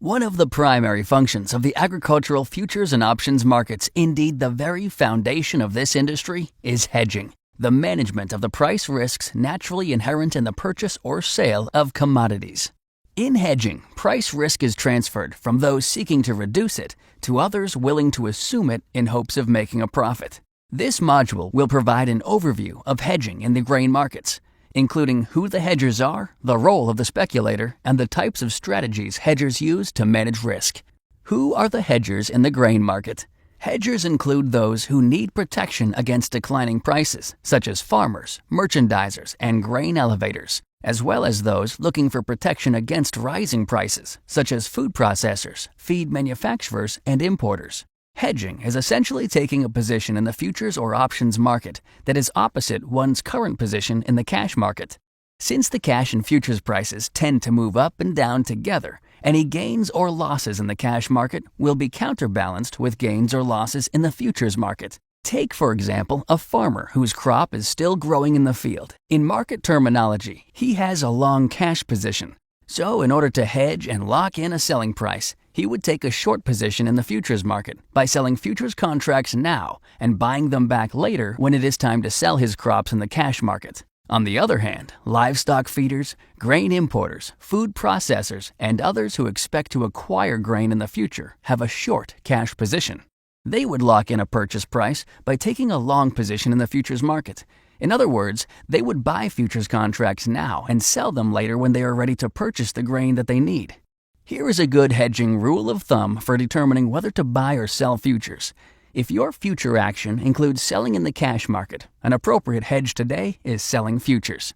One of the primary functions of the agricultural futures and options markets, indeed the very foundation of this industry, is hedging, the management of the price risks naturally inherent in the purchase or sale of commodities. In hedging, price risk is transferred from those seeking to reduce it to others willing to assume it in hopes of making a profit. This module will provide an overview of hedging in the grain markets, including who the hedgers are, the role of the speculator, and the types of strategies hedgers use to manage risk. Who are the hedgers in the grain market? Hedgers include those who need protection against declining prices, such as farmers, merchandisers, and grain elevators, as well as those looking for protection against rising prices, such as food processors, feed manufacturers, and importers. Hedging is essentially taking a position in the futures or options market that is opposite one's current position in the cash market. Since the cash and futures prices tend to move up and down together, any gains or losses in the cash market will be counterbalanced with gains or losses in the futures market. Take, for example, a farmer whose crop is still growing in the field. In market terminology, he has a long cash position. So, in order to hedge and lock in a selling price, he would take a short position in the futures market by selling futures contracts now and buying them back later when it is time to sell his crops in the cash market. On the other hand, livestock feeders, grain importers, food processors, and others who expect to acquire grain in the future have a short cash position. They would lock in a purchase price by taking a long position in the futures market. In other words, they would buy futures contracts now and sell them later when they are ready to purchase the grain that they need. Here is a good hedging rule of thumb for determining whether to buy or sell futures. If your future action includes selling in the cash market, an appropriate hedge today is selling futures.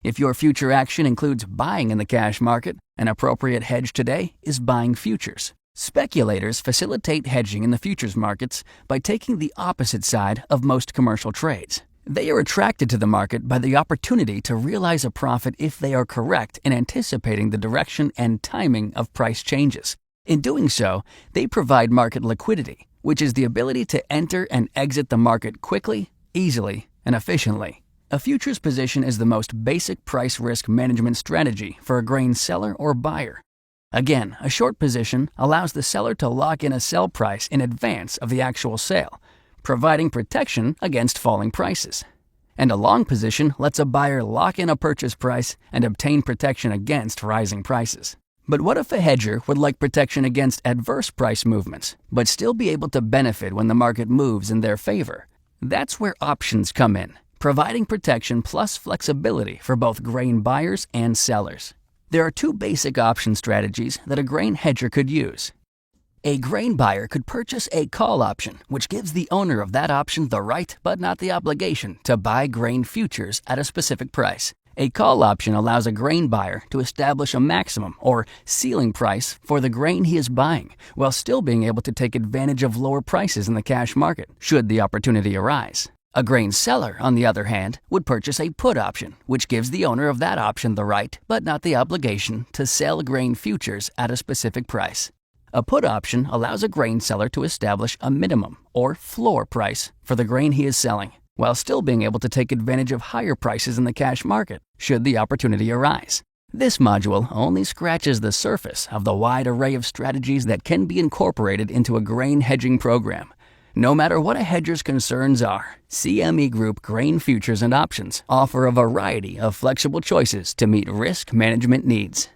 If your future action includes buying in the cash market, an appropriate hedge today is buying futures. Speculators facilitate hedging in the futures markets by taking the opposite side of most commercial trades. They are attracted to the market by the opportunity to realize a profit if they are correct in anticipating the direction and timing of price changes. In doing so, they provide market liquidity, which is the ability to enter and exit the market quickly, easily, and efficiently. A futures position is the most basic price risk management strategy for a grain seller or buyer. Again, a short position allows the seller to lock in a sell price in advance of the actual sale, providing protection against falling prices. And a long position lets a buyer lock in a purchase price and obtain protection against rising prices. But what if a hedger would like protection against adverse price movements, but still be able to benefit when the market moves in their favor? That's where options come in, providing protection plus flexibility for both grain buyers and sellers. There are two basic option strategies that a grain hedger could use. A grain buyer could purchase a call option, which gives the owner of that option the right, but not the obligation, to buy grain futures at a specific price. A call option allows a grain buyer to establish a maximum or ceiling price for the grain he is buying, while still being able to take advantage of lower prices in the cash market, should the opportunity arise. A grain seller, on the other hand, would purchase a put option, which gives the owner of that option the right, but not the obligation, to sell grain futures at a specific price. A put option allows a grain seller to establish a minimum or floor price for the grain he is selling, while still being able to take advantage of higher prices in the cash market, should the opportunity arise. This module only scratches the surface of the wide array of strategies that can be incorporated into a grain hedging program. No matter what a hedger's concerns are, CME Group Grain Futures and Options offer a variety of flexible choices to meet risk management needs.